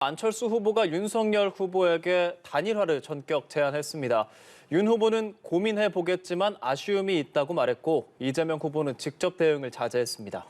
안철수 후보가 윤석열 후보에게 단일화를 전격 제안했습니다. 윤 후보는 고민해 보겠지만 아쉬움이 있다고 말했고 이재명 후보는 직접 대응을 자제했습니다.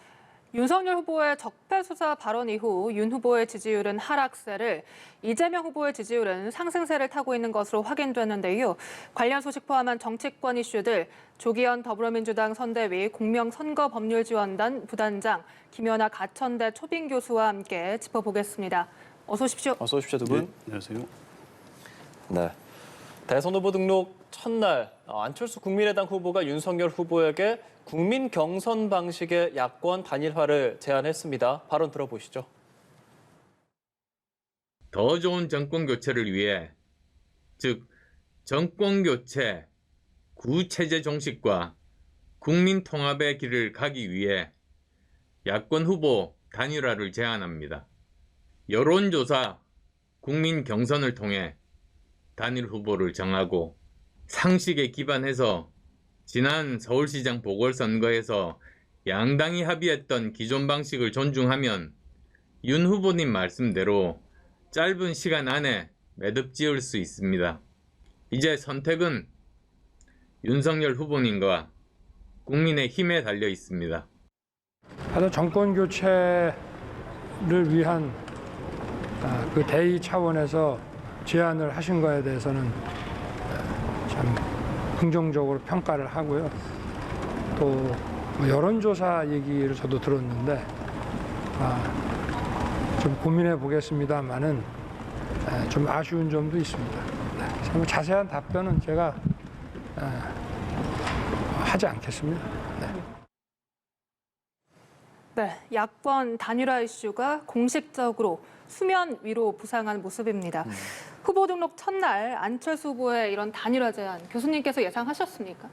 윤석열 후보의 적폐 수사 발언 이후 윤 후보의 지지율은 하락세를, 이재명 후보의 지지율은 상승세를 타고 있는 것으로 확인됐는데요. 관련 소식 포함한 정치권 이슈들, 조기현 더불어민주당 선대위 공명선거법률지원단 부단장, 김연아 가천대 초빙 교수와 함께 짚어보겠습니다. 어서 오십시오. 어서 오십시오, 두 분. 네, 안녕하세요. 네. 대선 후보 등록 첫날 안철수 국민의당 후보가 윤석열 후보에게 국민 경선 방식의 야권 단일화를 제안했습니다. 발언 들어보시죠. 더 좋은 정권 교체를 위해, 즉 정권 교체, 구체제 종식과 국민 통합의 길을 가기 위해 야권 후보 단일화를 제안합니다. 여론조사, 국민 경선을 통해 단일 후보를 정하고 상식에 기반해서 지난 서울시장 보궐선거에서 양당이 합의했던 기존 방식을 존중하면 윤 후보님 말씀대로 짧은 시간 안에 매듭 지을 수 있습니다. 이제 선택은 윤석열 후보님과 국민의힘에 달려 있습니다. 하여튼 정권 교체를 위한 그 대의 차원에서 제안을 하신 거에 대해서는 참 긍정적으로 평가를 하고요. 또 여론조사 얘기를 저도 들었는데 좀 고민해 보겠습니다만은 좀 아쉬운 점도 있습니다. 네, 자세한 답변은 제가 하지 않겠습니다. 네, 야권 단일화 이슈가 공식적으로 수면 위로 부상한 모습입니다. 후보 등록 첫날 안철수 후보의 이런 단일화 제안, 교수님께서 예상하셨습니까?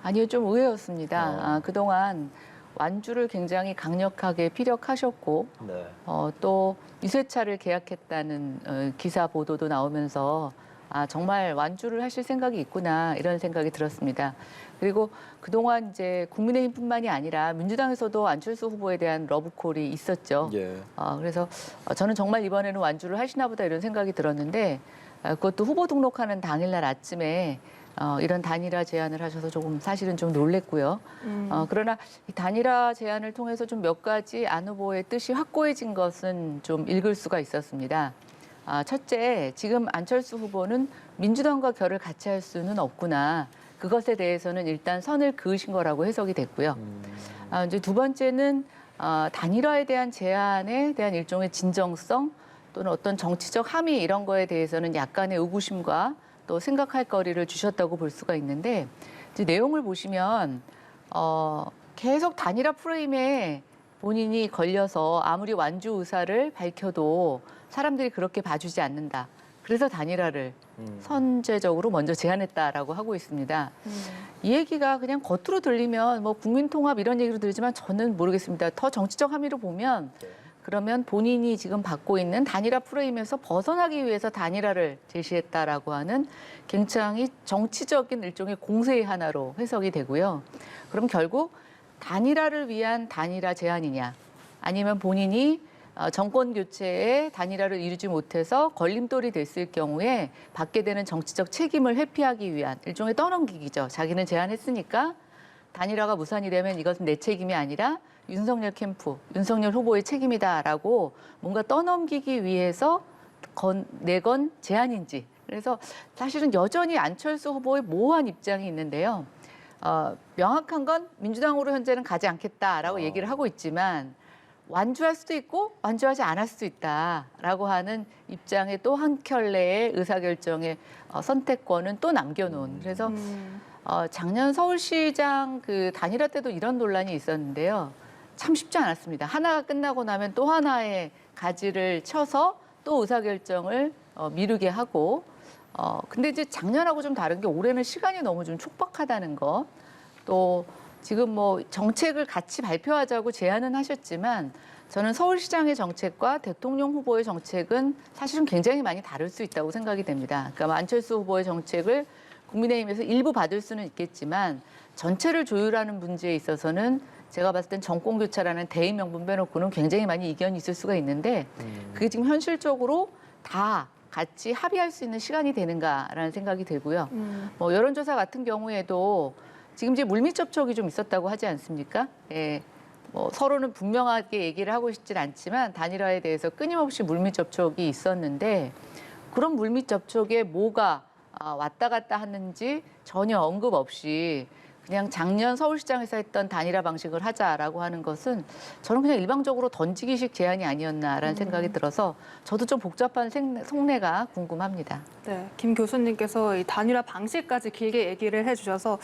아니요, 좀 의외였습니다. 그동안 완주를 굉장히 강력하게 피력하셨고 네. 또 유세차를 계약했다는 기사 보도도 나오면서 정말 완주를 하실 생각이 있구나 이런 생각이 들었습니다. 그리고 그동안 이제 국민의힘뿐만이 아니라 민주당에서도 안철수 후보에 대한 러브콜이 있었죠. 예. 그래서 저는 정말 이번에는 완주를 하시나 보다 이런 생각이 들었는데 그것도 후보 등록하는 당일날 아침에 이런 단일화 제안을 하셔서 조금 사실은 좀 놀랬고요. 그러나 이 단일화 제안을 통해서 좀 몇 가지 안 후보의 뜻이 확고해진 것은 좀 읽을 수가 있었습니다. 첫째, 지금 안철수 후보는 민주당과 결을 같이 할 수는 없구나. 그것에 대해서는 일단 선을 그으신 거라고 해석이 됐고요. 이제 두 번째는 단일화에 대한 제안에 대한 일종의 진정성 또는 어떤 정치적 함의 이런 거에 대해서는 약간의 의구심과 또 생각할 거리를 주셨다고 볼 수가 있는데 이제 내용을 보시면 계속 단일화 프레임에 본인이 걸려서 아무리 완주 의사를 밝혀도 사람들이 그렇게 봐주지 않는다. 그래서 단일화를 선제적으로 먼저 제안했다라고 하고 있습니다. 이 얘기가 그냥 겉으로 들리면 뭐 국민통합 이런 얘기로 들리지만 저는 모르겠습니다. 더 정치적 함의로 보면 그러면 본인이 지금 받고 있는 단일화 프레임에서 벗어나기 위해서 단일화를 제시했다라고 하는 굉장히 정치적인 일종의 공세의 하나로 해석이 되고요. 그럼 결국 단일화를 위한 단일화 제안이냐 아니면 본인이 정권 교체에 단일화를 이루지 못해서 걸림돌이 됐을 경우에 받게 되는 정치적 책임을 회피하기 위한 일종의 떠넘기기죠. 자기는 제안했으니까 단일화가 무산이 되면 이것은 내 책임이 아니라 윤석열 캠프, 윤석열 후보의 책임이다라고 뭔가 떠넘기기 위해서 내건 제안인지. 그래서 사실은 여전히 안철수 후보의 모호한 입장이 있는데요. 명확한 건 민주당으로 현재는 가지 않겠다라고 얘기를 하고 있지만 완주할 수도 있고 완주하지 않을 수도 있다라고 하는 입장에 또 한 켤레의 의사결정의 선택권은 또 남겨놓은. 그래서 작년 서울시장 그 단일화 때도 이런 논란이 있었는데요. 참 쉽지 않았습니다. 하나가 끝나고 나면 또 하나의 가지를 쳐서 또 의사결정을 미루게 하고 근데 이제 작년하고 좀 다른 게 올해는 시간이 너무 좀 촉박하다는 것. 또 지금 뭐 정책을 같이 발표하자고 제안은 하셨지만 저는 서울시장의 정책과 대통령 후보의 정책은 사실은 굉장히 많이 다를 수 있다고 생각이 됩니다. 그러니까 안철수 후보의 정책을 국민의힘에서 일부 받을 수는 있겠지만 전체를 조율하는 문제에 있어서는 제가 봤을 땐 정권 교체라는 대의 명분 빼놓고는 굉장히 많이 이견이 있을 수가 있는데 그게 지금 현실적으로 다 같이 합의할 수 있는 시간이 되는가라는 생각이 들고요. 뭐 여론조사 같은 경우에도 지금 이제 물밑 접촉이 좀 있었다고 하지 않습니까? 예. 뭐 서로는 분명하게 얘기를 하고 싶진 않지만 단일화에 대해서 끊임없이 물밑 접촉이 있었는데 그런 물밑 접촉에 뭐가 왔다 갔다 하는지 전혀 언급 없이 그냥 작년 서울시장에서 했던 단일화 방식을 하자라고 하는 것은 저는 그냥 일방적으로 던지기식 제안이 아니었나라는 생각이 들어서 저도 좀 복잡한 속내가 궁금합니다. 네, 김 교수님께서 이 단일화 방식까지 길게 얘기를 해주셔서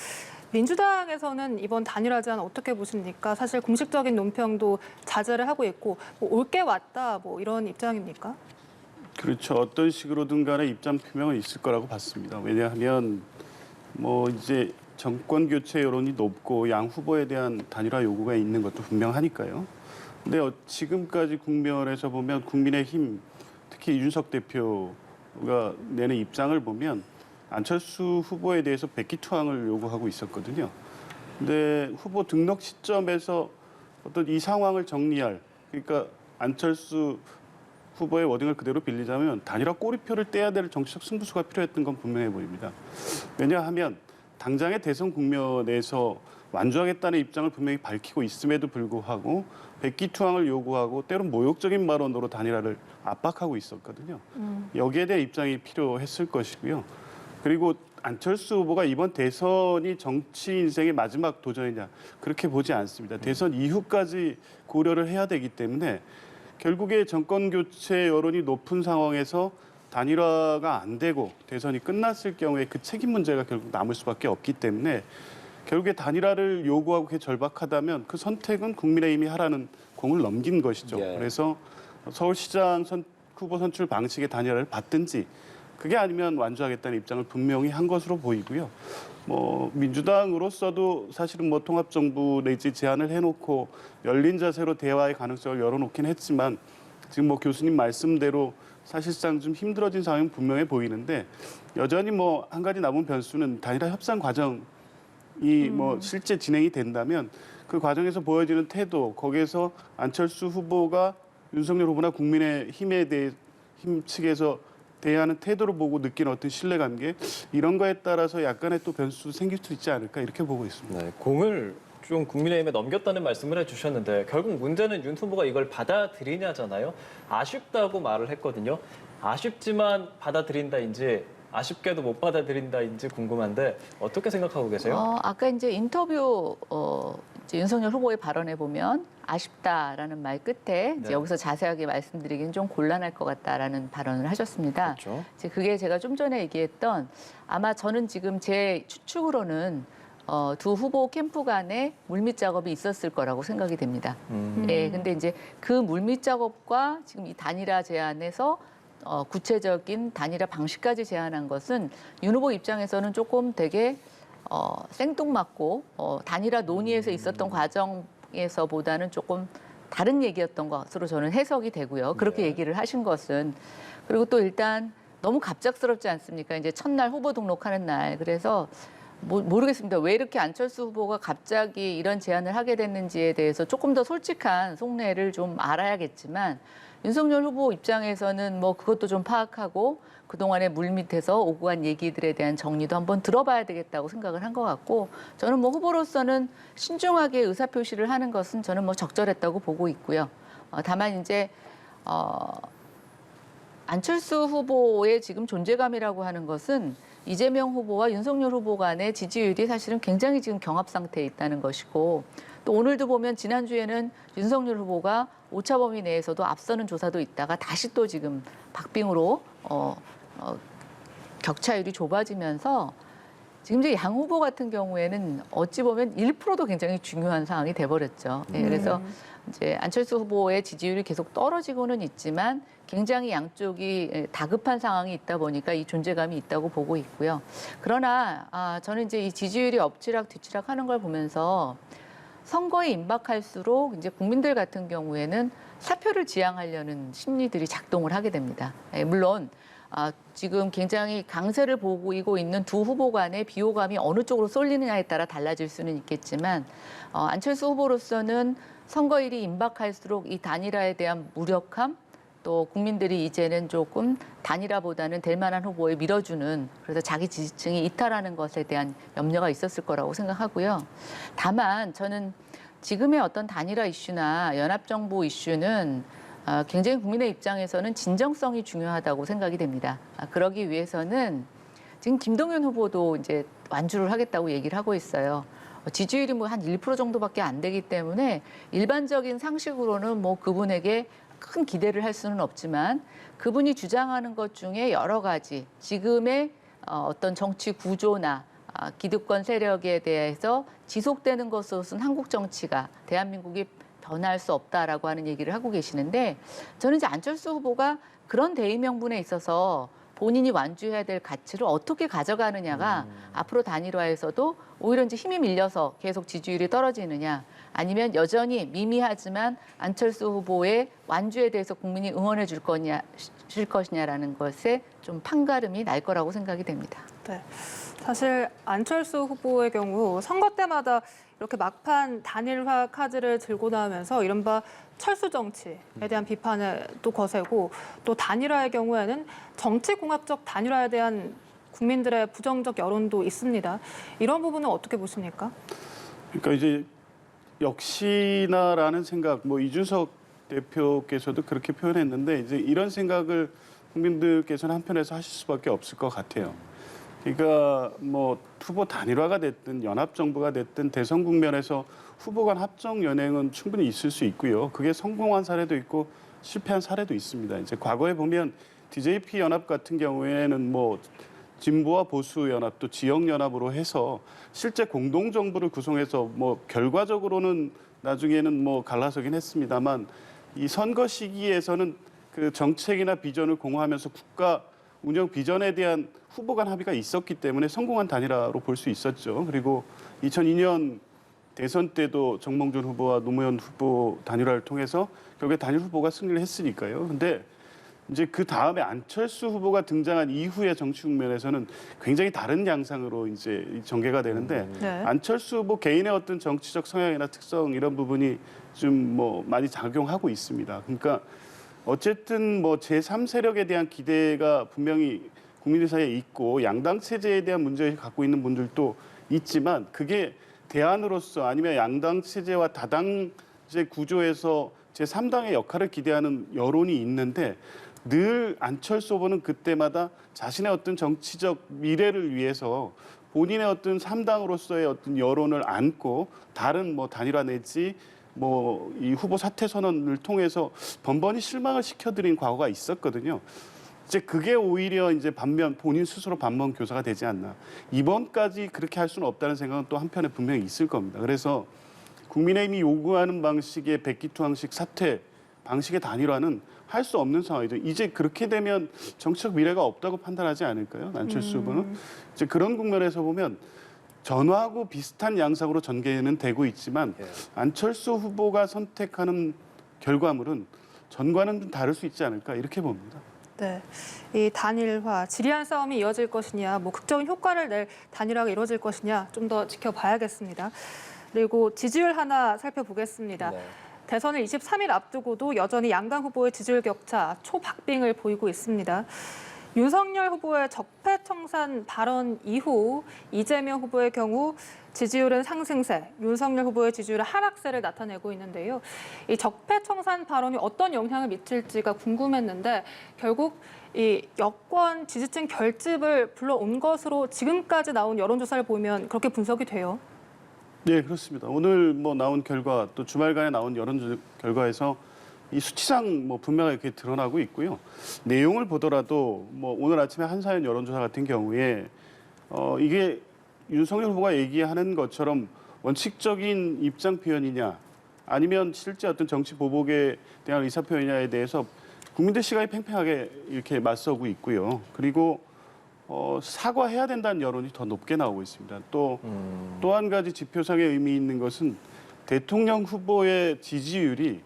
민주당에서는 이번 단일화 제안 어떻게 보십니까? 사실 공식적인 논평도 자제를 하고 있고 올 게 왔다 뭐 이런 입장입니까? 그렇죠. 어떤 식으로든 간에 입장 표명은 있을 거라고 봤습니다. 왜냐하면 뭐 이제 정권 교체 여론이 높고 양 후보에 대한 단일화 요구가 있는 것도 분명하니까요. 근데 지금까지 국면에서 보면 국민의힘 특히 이준석 대표가 내는 입장을 보면 안철수 후보에 대해서 백기투항을 요구하고 있었거든요. 근데 후보 등록 시점에서 어떤 이 상황을 정리할 그러니까 안철수 후보의 워딩을 그대로 빌리자면 단일화 꼬리표를 떼야 될 정치적 승부수가 필요했던 건 분명해 보입니다. 왜냐하면 당장의 대선 국면에서 완주하겠다는 입장을 분명히 밝히고 있음에도 불구하고 백기투항을 요구하고 때론 모욕적인 발언으로 단일화를 압박하고 있었거든요. 여기에 대한 입장이 필요했을 것이고요. 그리고 안철수 후보가 이번 대선이 정치 인생의 마지막 도전이냐 그렇게 보지 않습니다. 대선 이후까지 고려를 해야 되기 때문에 결국에 정권 교체 여론이 높은 상황에서 단일화가 안 되고 대선이 끝났을 경우에 그 책임 문제가 결국 남을 수밖에 없기 때문에 결국에 단일화를 요구하고 그게 절박하다면 그 선택은 국민의힘이 하라는 공을 넘긴 것이죠. 예. 그래서 서울시장 후보 선출 방식의 단일화를 받든지 그게 아니면 완주하겠다는 입장을 분명히 한 것으로 보이고요. 뭐 민주당으로서도 사실은 뭐 통합정부 내지 제안을 해놓고 열린 자세로 대화의 가능성을 열어놓긴 했지만 지금 뭐 교수님 말씀대로 사실상 좀 힘들어진 상황은 분명해 보이는데 여전히 뭐 한 가지 남은 변수는 단일화 협상 과정이 뭐 실제 진행이 된다면 그 과정에서 보여지는 태도 거기에서 안철수 후보가 윤석열 후보나 국민의힘에 대해 힘 측에서 대하는 태도를 보고 느끼는 어떤 신뢰관계 이런 거에 따라서 약간의 또 변수도 생길 수 있지 않을까 이렇게 보고 있습니다. 네, 공을 좀 국민의힘에 넘겼다는 말씀을 해주셨는데 결국 문제는 윤 후보가 이걸 받아들이냐잖아요. 아쉽다고 말을 했거든요. 아쉽지만 받아들인다인지 아쉽게도 못 받아들인다인지 궁금한데 어떻게 생각하고 계세요? 아까 이제 인터뷰 이제 윤석열 후보의 발언에 보면 아쉽다라는 말 끝에 이제 네. 여기서 자세하게 말씀드리기는 좀 곤란할 것 같다라는 발언을 하셨습니다. 그렇죠. 이제 그게 제가 좀 전에 얘기했던 아마 저는 지금 제 추측으로는 두 후보 캠프 간에 물밑 작업이 있었을 거라고 생각이 됩니다. 예, 근데 이제 그 물밑 작업과 지금 이 단일화 제안에서 구체적인 단일화 방식까지 제안한 것은 윤 후보 입장에서는 조금 되게 생뚱맞고 단일화 논의에서 있었던 과정에서보다는 조금 다른 얘기였던 것으로 저는 해석이 되고요. 그렇게 네. 얘기를 하신 것은 그리고 또 일단 너무 갑작스럽지 않습니까? 이제 첫날 후보 등록하는 날 그래서 모르겠습니다. 왜 이렇게 안철수 후보가 갑자기 이런 제안을 하게 됐는지에 대해서 조금 더 솔직한 속내를 좀 알아야겠지만 윤석열 후보 입장에서는 뭐 그것도 좀 파악하고 그동안의 물밑에서 오고 간 얘기들에 대한 정리도 한번 들어봐야 되겠다고 생각을 한 것 같고 저는 뭐 후보로서는 신중하게 의사표시를 하는 것은 저는 뭐 적절했다고 보고 있고요. 다만 이제 안철수 후보의 지금 존재감이라고 하는 것은 이재명 후보와 윤석열 후보 간의 지지율이 사실은 굉장히 지금 경합 상태에 있다는 것이고 또 오늘도 보면 지난주에는 윤석열 후보가 오차범위 내에서도 앞서는 조사도 있다가 다시 또 지금 박빙으로 격차율이 좁아지면서 지금 이제 양 후보 같은 경우에는 어찌 보면 1%도 굉장히 중요한 상황이 돼버렸죠. 네, 그래서 이제 안철수 후보의 지지율이 계속 떨어지고는 있지만 굉장히 양쪽이 다급한 상황이 있다 보니까 이 존재감이 있다고 보고 있고요. 그러나 저는 이제 이 지지율이 엎치락 뒤치락 하는 걸 보면서 선거에 임박할수록 이제 국민들 같은 경우에는 사표를 지향하려는 심리들이 작동을 하게 됩니다. 물론 지금 굉장히 강세를 보이고 있는 두 후보 간의 비호감이 어느 쪽으로 쏠리느냐에 따라 달라질 수는 있겠지만 안철수 후보로서는 선거일이 임박할수록 이 단일화에 대한 무력함 또 국민들이 이제는 조금 단일화보다는 될 만한 후보에 밀어주는 그래서 자기 지지층이 이탈하는 것에 대한 염려가 있었을 거라고 생각하고요. 다만 저는 지금의 어떤 단일화 이슈나 연합정부 이슈는 굉장히 국민의 입장에서는 진정성이 중요하다고 생각이 됩니다. 그러기 위해서는 지금 김동연 후보도 이제 완주를 하겠다고 얘기를 하고 있어요. 지지율이 뭐 한 1% 정도밖에 안 되기 때문에 일반적인 상식으로는 뭐 그분에게 큰 기대를 할 수는 없지만 그분이 주장하는 것 중에 여러 가지 지금의 어떤 정치 구조나 기득권 세력에 대해서 지속되는 것으로서는 한국 정치가 대한민국이 변할 수 없다라고 하는 얘기를 하고 계시는데 저는 이제 안철수 후보가 그런 대의 명분에 있어서 본인이 완주해야 될 가치를 어떻게 가져가느냐가 앞으로 단일화에서도 오히려 이제 힘이 밀려서 계속 지지율이 떨어지느냐 아니면 여전히 미미하지만 안철수 후보의 완주에 대해서 국민이 응원해 줄 것이냐라는 것에 좀 판가름이 날 거라고 생각이 됩니다. 네. 사실 안철수 후보의 경우 선거 때마다 이렇게 막판 단일화 카드를 들고 나오면서 이른바 철수 정치에 대한 비판을 또 거세고 또 단일화의 경우에는 정치공학적 단일화에 대한 국민들의 부정적 여론도 있습니다. 이런 부분은 어떻게 보십니까? 그러니까 이제 역시나라는 생각, 뭐 이준석 대표께서도 그렇게 표현했는데 이제 이런 생각을 국민들께서는 한편에서 하실 수밖에 없을 것 같아요. 그러니까 뭐 후보 단일화가 됐든 연합정부가 됐든 대선 국면에서 후보 간 합정 연행은 충분히 있을 수 있고요. 그게 성공한 사례도 있고 실패한 사례도 있습니다. 이제 과거에 보면 DJP 연합 같은 경우에는 뭐 진보와 보수 연합 또 지역 연합으로 해서 실제 공동 정부를 구성해서 뭐 결과적으로는 나중에는 뭐 갈라서긴 했습니다만 이 선거 시기에서는 그 정책이나 비전을 공유하면서 국가 운영 비전에 대한 후보 간 합의가 있었기 때문에 성공한 단일화로 볼 수 있었죠. 그리고 2002년 대선 때도 정몽준 후보와 노무현 후보 단일화를 통해서 결국에 단일 후보가 승리를 했으니까요. 근데 이제 그 다음에 안철수 후보가 등장한 이후의 정치 국면에서는 굉장히 다른 양상으로 이제 전개가 되는데 네. 안철수 후보 개인의 어떤 정치적 성향이나 특성 이런 부분이 좀 뭐 많이 작용하고 있습니다. 그러니까 어쨌든 뭐 제3세력에 대한 기대가 분명히 국민들 사이에 있고 양당 체제에 대한 문제를 갖고 있는 분들도 있지만 그게 대안으로서 아니면 양당 체제와 다당제 구조에서 제3당의 역할을 기대하는 여론이 있는데 늘 안철수 후보는 그때마다 자신의 어떤 정치적 미래를 위해서 본인의 어떤 3당으로서의 어떤 여론을 안고 다른 뭐 단일화 내지 뭐 이 후보 사퇴 선언을 통해서 번번이 실망을 시켜드린 과거가 있었거든요. 이제 그게 오히려 이제 반면 본인 스스로 반면 교사가 되지 않나. 이번까지 그렇게 할 수는 없다는 생각은 또 한편에 분명히 있을 겁니다. 그래서 국민의힘이 요구하는 방식의 백기투항식 사퇴 방식의 단일화는 할 수 없는 상황이죠. 이제 그렇게 되면 정치적 미래가 없다고 판단하지 않을까요? 안철수 후보는. 이제 그런 국면에서 보면 전화하고 비슷한 양상으로 전개는 되고 있지만 안철수 후보가 선택하는 결과물은 전과는 좀 다를 수 있지 않을까 이렇게 봅니다. 네, 이 단일화, 지리한 싸움이 이어질 것이냐, 뭐 극적인 효과를 낼 단일화가 이루어질 것이냐 좀 더 지켜봐야겠습니다. 그리고 지지율 하나 살펴보겠습니다. 네. 대선을 23일 앞두고도 여전히 양강 후보의 지지율 격차 초박빙을 보이고 있습니다. 윤석열 후보의 적폐청산 발언 이후 이재명 후보의 경우 지지율은 상승세, 윤석열 후보의 지지율은 하락세를 나타내고 있는데요. 이 적폐청산 발언이 어떤 영향을 미칠지가 궁금했는데 결국 이 여권 지지층 결집을 불러온 것으로 지금까지 나온 여론조사를 보면 그렇게 분석이 돼요. 네, 그렇습니다. 오늘 뭐 나온 결과 또 주말간에 나온 여론 결과에서 이 수치상 뭐 분명하게 이렇게 드러나고 있고요. 내용을 보더라도 뭐 오늘 아침에 한사연 여론조사 같은 경우에 이게 윤석열 후보가 얘기하는 것처럼 원칙적인 입장 표현이냐 아니면 실제 어떤 정치 보복에 대한 의사 표현이냐에 대해서 국민들 시각이 팽팽하게 이렇게 맞서고 있고요. 그리고 사과해야 된다는 여론이 더 높게 나오고 있습니다. 또 한 가지 지표상의 의미 있는 것은 대통령 후보의 지지율이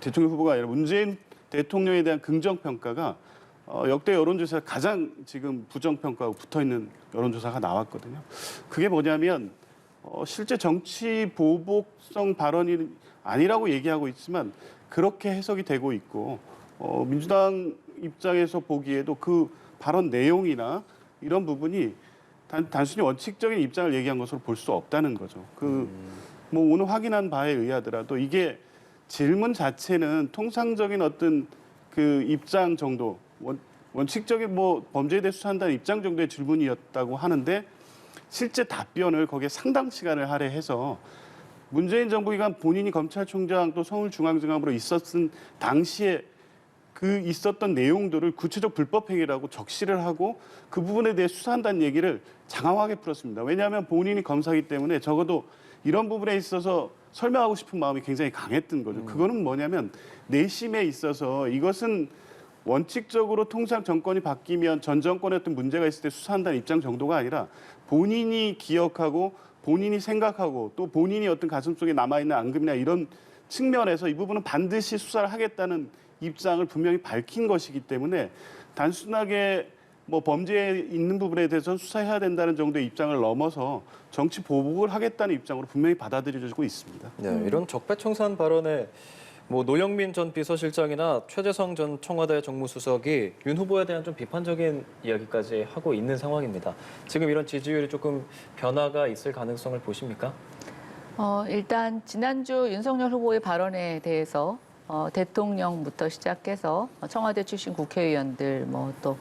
대통령 후보가 아니라 문재인 대통령에 대한 긍정 평가가 역대 여론조사 가장 지금 부정평가하고 붙어있는 여론조사가 나왔거든요. 그게 뭐냐면 실제 정치 보복성 발언이 아니라고 얘기하고 있지만 그렇게 해석이 되고 있고 민주당 입장에서 보기에도 그 발언 내용이나 이런 부분이 단순히 원칙적인 입장을 얘기한 것으로 볼 수 없다는 거죠. 뭐 오늘 확인한 바에 의하더라도 이게 질문 자체는 통상적인 어떤 그 입장 정도, 원칙적인 뭐 범죄에 대해 수사한다는 입장 정도의 질문이었다고 하는데 실제 답변을 거기에 상당 시간을 할애해서 문재인 정부 기간 본인이 검찰총장 또 서울중앙지검으로 있었던 당시에 그 있었던 내용들을 구체적 불법 행위라고 적시를 하고 그 부분에 대해 수사한다는 얘기를 장황하게 풀었습니다. 왜냐하면 본인이 검사이기 때문에 적어도 이런 부분에 있어서 설명하고 싶은 마음이 굉장히 강했던 거죠. 그거는 뭐냐면 내심에 있어서 이것은 원칙적으로 통상 정권이 바뀌면 전 정권에 어떤 문제가 있을 때 수사한다는 입장 정도가 아니라 본인이 기억하고 본인이 생각하고 또 본인이 어떤 가슴속에 남아있는 앙금이나 이런 측면에서 이 부분은 반드시 수사를 하겠다는 입장을 분명히 밝힌 것이기 때문에 단순하게 뭐 범죄에 있는 부분에 대해서는 수사해야 된다는 정도의 입장을 넘어서 정치 보복을 하겠다는 입장으로 분명히 받아들여지고 있습니다. 네, 이런 적폐청산 발언에 뭐 노영민 전 비서실장이나 최재성 전 청와대 정무수석이 윤 후보에 대한 좀 비판적인 이야기까지 하고 있는 상황입니다. 지금 이런 지지율이 조금 변화가 있을 가능성을 보십니까? 일단 지난주 윤석열 후보의 발언에 대해서 대통령부터 시작해서 청와대 출신 국회의원들 또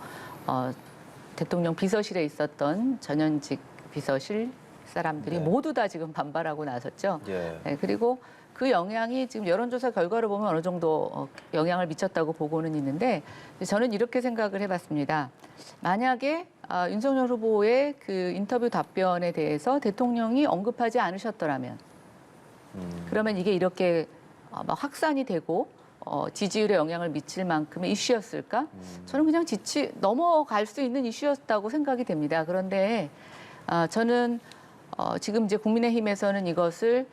대통령 비서실에 있었던 전현직 비서실 사람들이 네. 모두 다 지금 반발하고 나섰죠. 예. 네, 그리고 그 영향이 지금 여론조사 결과를 보면 어느 정도 영향을 미쳤다고 보고는 있는데 저는 이렇게 생각을 해봤습니다. 만약에 윤석열 후보의 그 인터뷰 답변에 대해서 대통령이 언급하지 않으셨더라면 그러면 이게 이렇게 막 확산이 되고 지지율에 영향을 미칠 만큼의 이슈였을까? 저는 그냥 넘어갈 수 있는 이슈였다고 생각이 됩니다. 그런데 저는 지금 이제 국민의힘에서는 이것을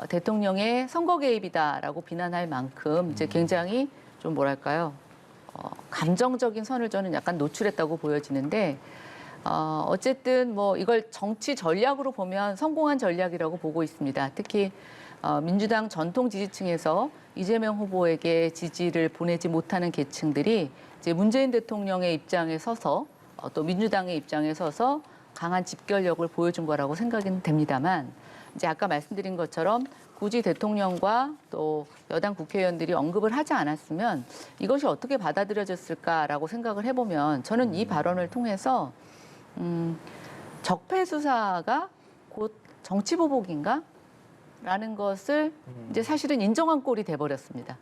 대통령의 선거 개입이다라고 비난할 만큼 이제 굉장히 좀 뭐랄까요? 감정적인 선을 저는 약간 노출했다고 보여지는데 어쨌든 뭐 이걸 정치 전략으로 보면 성공한 전략이라고 보고 있습니다. 특히 민주당 전통 지지층에서 이재명 후보에게 지지를 보내지 못하는 계층들이 이제 문재인 대통령의 입장에 서서 또 민주당의 입장에 서서 강한 집결력을 보여준 거라고 생각은 됩니다만 이제 아까 말씀드린 것처럼 굳이 대통령과 또 여당 국회의원들이 언급을 하지 않았으면 이것이 어떻게 받아들여졌을까라고 생각을 해보면 저는 이 발언을 통해서 적폐 수사가 곧 정치 보복인가? 라는 것을 이제 사실은 인정한 꼴이 돼버렸습니다.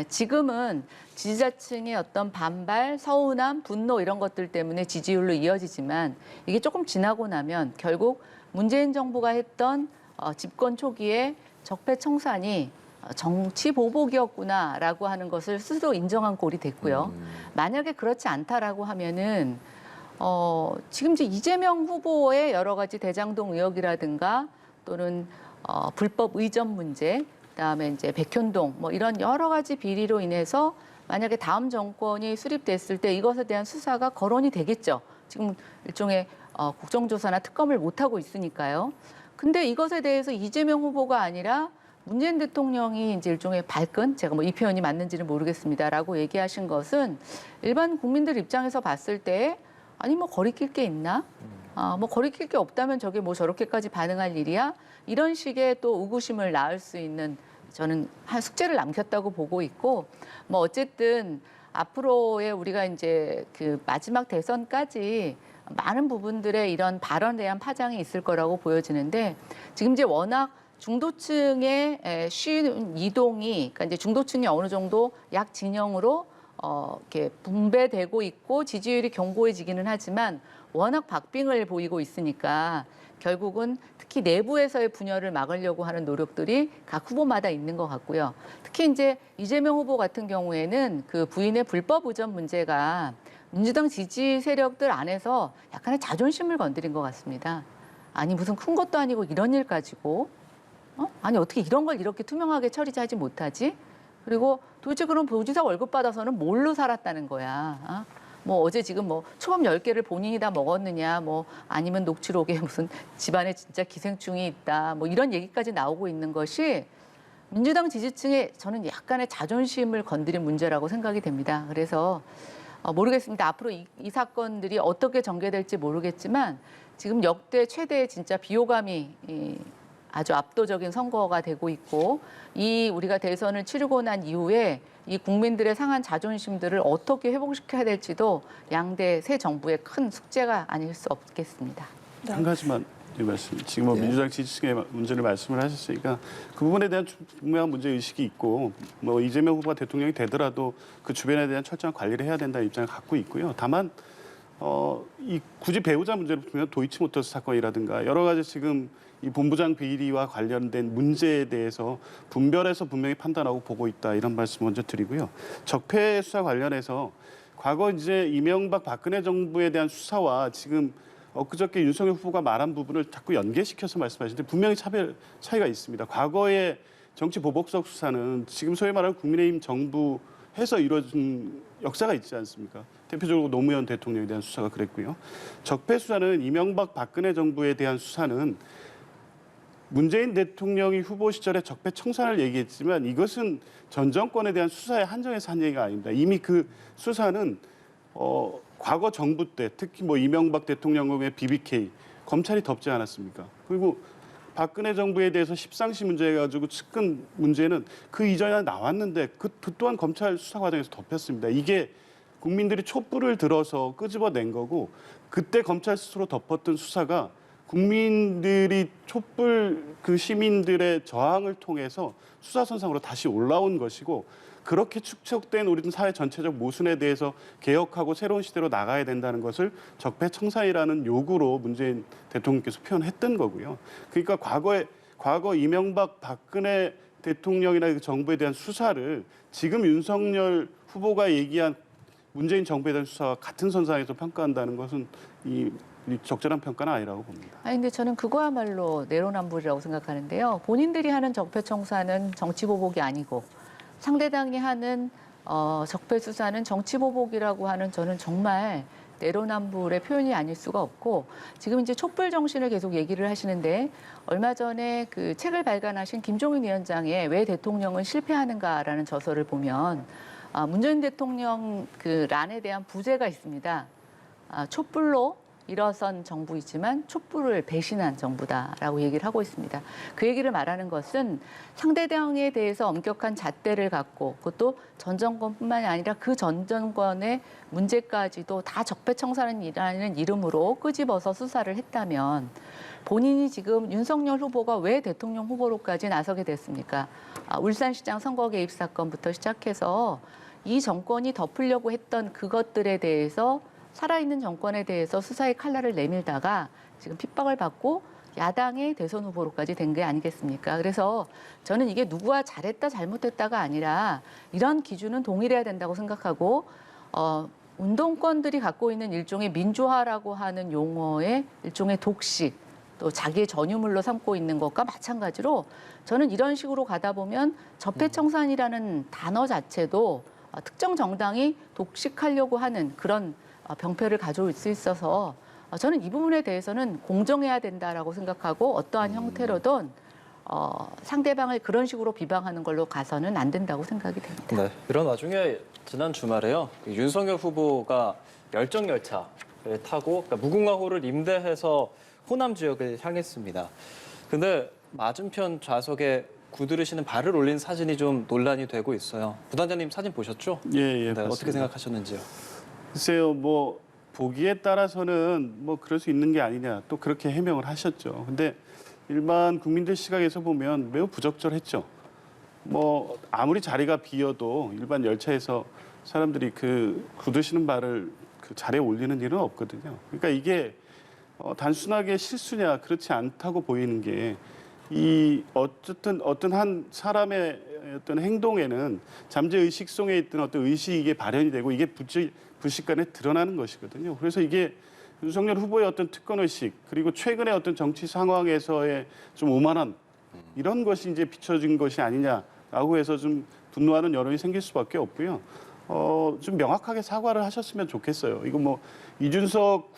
지금은 지지자층의 어떤 반발, 서운함, 분노 이런 것들 때문에 지지율로 이어지지만 이게 조금 지나고 나면 결국 문재인 정부가 했던 집권 초기에 적폐 청산이 정치 보복이었구나라고 하는 것을 스스로 인정한 꼴이 됐고요. 만약에 그렇지 않다라고 하면은 지금 이제 이재명 후보의 여러 가지 대장동 의혹이라든가 또는 불법 의전 문제, 그다음에 이제 백현동 뭐 이런 여러 가지 비리로 인해서 만약에 다음 정권이 수립됐을 때 이것에 대한 수사가 거론이 되겠죠. 지금 일종의 국정조사나 특검을 못 하고 있으니까요. 근데 이것에 대해서 이재명 후보가 아니라 문재인 대통령이 이제 일종의 발끈, 제가 뭐 이 표현이 맞는지는 모르겠습니다라고 얘기하신 것은 일반 국민들 입장에서 봤을 때 아니 뭐 거리낄 게 있나? 뭐 거리낄 게 없다면 저게 뭐 저렇게까지 반응할 일이야? 이런 식의 또 의구심을 낳을 수 있는 저는 한 숙제를 남겼다고 보고 있고 뭐 어쨌든 앞으로의 우리가 이제 그 마지막 대선까지 많은 부분들의 이런 발언에 대한 파장이 있을 거라고 보여지는데 지금 이제 워낙 중도층의 쉬운 이동이 그러니까 이제 중도층이 어느 정도 약 진영으로 이렇게 분배되고 있고 지지율이 견고해지기는 하지만 워낙 박빙을 보이고 있으니까 결국은 특히 내부에서의 분열을 막으려고 하는 노력들이 각 후보마다 있는 것 같고요. 특히 이제 이재명 후보 같은 경우에는 그 부인의 불법 의전 문제가 민주당 지지 세력들 안에서 약간의 자존심을 건드린 것 같습니다. 아니 무슨 큰 것도 아니고 이런 일 가지고 아니 어떻게 이런 걸 이렇게 투명하게 처리하지 못하지? 그리고 도대체 그럼 도지사 월급 받아서는 뭘로 살았다는 거야? 뭐 어제 지금 뭐 초밥 10개를 본인이 다 먹었느냐, 뭐 아니면 녹취록에 무슨 집안에 진짜 기생충이 있다, 뭐 이런 얘기까지 나오고 있는 것이 민주당 지지층의 저는 약간의 자존심을 건드린 문제라고 생각이 됩니다. 그래서 모르겠습니다. 앞으로 이 사건들이 어떻게 전개될지 모르겠지만 지금 역대 최대의 진짜 비호감이 아주 압도적인 선거가 되고 있고 이 우리가 대선을 치르고 난 이후에 이 국민들의 상한 자존심들을 어떻게 회복시켜야 될지도 양대 새 정부의 큰 숙제가 아닐 수 없겠습니다. 한 가지만 말씀. 지금 뭐 민주당 지지층의 문제를 말씀을 하셨으니까 그 부분에 대한 분명한 문제 의식이 있고 뭐 이재명 후보가 대통령이 되더라도 그 주변에 대한 철저한 관리를 해야 된다는 입장을 갖고 있고요. 다만 이 굳이 배우자 문제를 보면 도이치모터스 사건이라든가 여러 가지 지금 이 본부장 비리와 관련된 문제에 대해서 분별해서 분명히 판단하고 보고 있다 이런 말씀 먼저 드리고요. 적폐 수사 관련해서 과거 이제 이명박 박근혜 정부에 대한 수사와 지금 엊그저께 윤석열 후보가 말한 부분을 자꾸 연계시켜서 말씀하시는데 분명히 차이가 있습니다. 과거의 정치 보복적 수사는 지금 소위 말하는 국민의힘 정부에서 이루어진 역사가 있지 않습니까? 대표적으로 노무현 대통령에 대한 수사가 그랬고요. 적폐 수사는 이명박 박근혜 정부에 대한 수사는 문재인 대통령이 후보 시절에 적폐 청산을 얘기했지만 이것은 전 정권에 대한 수사에 한정해서 한 얘기가 아닙니다. 이미 그 수사는 과거 정부 때 특히 뭐 이명박 대통령의 BBK 검찰이 덮지 않았습니까? 그리고 박근혜 정부에 대해서 십상시 문제 가지고 측근 문제는 그 이전에 나왔는데 그 또한 검찰 수사 과정에서 덮였습니다. 이게 국민들이 촛불을 들어서 끄집어낸 거고 그때 검찰 스스로 덮었던 수사가 국민들이 촛불 그 시민들의 저항을 통해서 수사선상으로 다시 올라온 것이고 그렇게 축적된 우리 사회 전체적 모순에 대해서 개혁하고 새로운 시대로 나가야 된다는 것을 적폐청산이라는 요구로 문재인 대통령께서 표현했던 거고요. 그러니까 과거 이명박 박근혜 대통령이나 그 정부에 대한 수사를 지금 윤석열 후보가 얘기한 문재인 정부에 대한 수사와 같은 선상에서 평가한다는 것은 이 적절한 평가는 아니라고 봅니다. 아니 근데 저는 그거야말로 내로남불이라고 생각하는데요. 본인들이 하는 적폐청산은 정치보복이 아니고 상대당이 하는 적폐 수사는 정치보복이라고 하는 저는 정말 내로남불의 표현이 아닐 수가 없고 지금 이제 촛불 정신을 계속 얘기를 하시는데 얼마 전에 그 책을 발간하신 김종인 위원장의 왜 대통령은 실패하는가라는 저서를 보면 문재인 대통령 그 란에 대한 부제가 있습니다. 촛불로 일어선 정부이지만 촛불을 배신한 정부다라고 얘기를 하고 있습니다. 그 얘기를 말하는 것은 상대당에 대해서 엄격한 잣대를 갖고 그것도 전 정권뿐만이 아니라 그 전 정권의 문제까지도 다 적폐청산이라는 이름으로 끄집어서 수사를 했다면 본인이 지금 윤석열 후보가 왜 대통령 후보로까지 나서게 됐습니까? 울산시장 선거 개입 사건부터 시작해서 이 정권이 덮으려고 했던 그것들에 대해서 살아있는 정권에 대해서 수사의 칼날을 내밀다가 지금 핍박을 받고 야당의 대선 후보로까지 된 게 아니겠습니까? 그래서 저는 이게 누구와 잘했다 잘못했다가 아니라 이런 기준은 동일해야 된다고 생각하고 운동권들이 갖고 있는 일종의 민주화라고 하는 용어의 일종의 독식 또 자기의 전유물로 삼고 있는 것과 마찬가지로 저는 이런 식으로 가다 보면 적폐청산이라는 단어 자체도 특정 정당이 독식하려고 하는 그런 병폐를 가져올 수 있어서 저는 이 부분에 대해서는 공정해야 된다라고 생각하고 어떠한 형태로든 상대방을 그런 식으로 비방하는 걸로 가서는 안 된다고 생각이 됩니다. 네, 이런 와중에 지난 주말에요. 윤석열 후보가 열정열차를 타고 그러니까 무궁화호를 임대해서 호남 지역을 향했습니다. 근데 맞은편 좌석에 구두르시는 발을 올린 사진이 좀 논란이 되고 있어요. 부단장님 사진 보셨죠? 예, 네, 어떻게 생각하셨는지요? 글쎄요, 뭐 보기에 따라서는 뭐 그럴 수 있는 게 아니냐 또 그렇게 해명을 하셨죠. 근데 일반 국민들 시각에서 보면 매우 부적절했죠. 뭐 아무리 자리가 비어도 일반 열차에서 사람들이 그 굳으시는 발을 그 자리에 올리는 일은 없거든요. 그러니까 이게 단순하게 실수냐 그렇지 않다고 보이는 게 이 어쨌든 어떤 한 사람의 어떤 행동에는 잠재 의식 속에 있던 어떤 의식이 발현이 되고 이게 부식간에 드러나는 것이거든요. 그래서 이게 윤석열 후보의 어떤 특권 의식 그리고 최근의 어떤 정치 상황에서의 좀 오만함 이런 것이 이제 비춰진 것이 아니냐라고 해서 좀 분노하는 여론이 생길 수밖에 없고요. 좀 명확하게 사과를 하셨으면 좋겠어요. 이거 뭐 이준석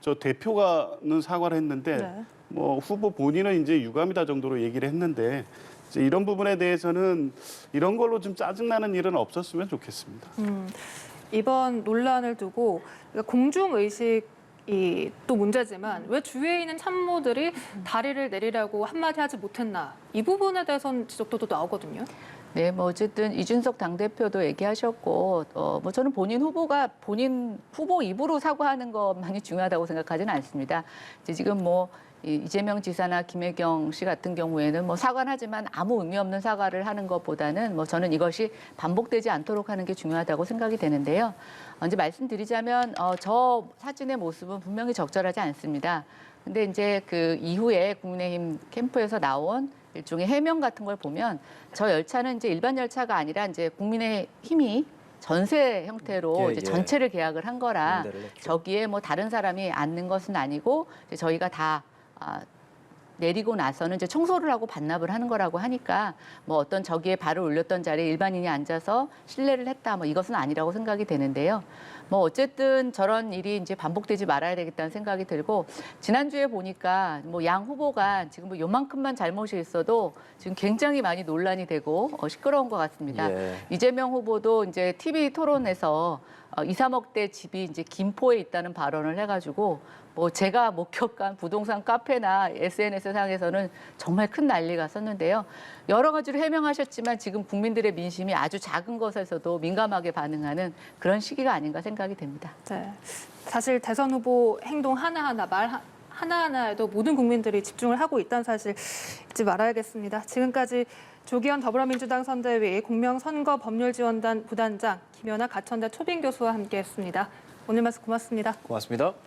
저 대표가는 사과를 했는데 네. 뭐 후보 본인은 이제 유감이다 정도로 얘기를 했는데 이제 이런 부분에 대해서는 이런 걸로 좀 짜증나는 일은 없었으면 좋겠습니다. 이번 논란을 두고 공중의식이 또 문제지만 왜 주위에 있는 참모들이 다리를 내리라고 한마디 하지 못했나 이 부분에 대해서는 지적도 또 나오거든요. 네, 뭐 어쨌든 이준석 당대표도 얘기하셨고, 뭐 저는 본인 후보가 본인 후보 입으로 사과하는 것만이 중요하다고 생각하지는 않습니다. 이제 지금 뭐 이재명 지사나 김혜경 씨 같은 경우에는 뭐 사과는 하지만 아무 의미 없는 사과를 하는 것보다는 뭐 저는 이것이 반복되지 않도록 하는 게 중요하다고 생각이 되는데요. 이제 말씀드리자면 저 사진의 모습은 분명히 적절하지 않습니다. 근데 이제 그 이후에 국민의힘 캠프에서 나온 일종의 해명 같은 걸 보면 저 열차는 이제 일반 열차가 아니라 이제 국민의힘이 전세 형태로 이제 전체를 계약을 한 거라 저기에 뭐 다른 사람이 앉는 것은 아니고 이제 저희가 다 내리고 나서는 이제 청소를 하고 반납을 하는 거라고 하니까 뭐 어떤 저기에 발을 올렸던 자리에 일반인이 앉아서 실례를 했다 뭐 이것은 아니라고 생각이 되는데요. 뭐 어쨌든 저런 일이 이제 반복되지 말아야 되겠다는 생각이 들고 지난주에 보니까 뭐 양 후보가 지금 뭐 요만큼만 잘못이 있어도 지금 굉장히 많이 논란이 되고 시끄러운 것 같습니다. 이재명 후보도 이제 TV 토론에서 2, 3억대 집이 이제 김포에 있다는 발언을 해가지고 뭐 제가 목격한 부동산 카페나 SNS 상에서는 정말 큰 난리가 섰는데요. 여러 가지로 해명하셨지만 지금 국민들의 민심이 아주 작은 것에서도 민감하게 반응하는 그런 시기가 아닌가 생각이 됩니다. 네. 사실 대선 후보 행동 하나하나 말 하나하나에도 모든 국민들이 집중을 하고 있다는 사실 잊지 말아야겠습니다. 지금까지 조기현 더불어민주당 선대위 공명선거법률지원단 부단장 김연아 가천대 초빙 교수와 함께했습니다. 오늘 말씀 고맙습니다. 고맙습니다.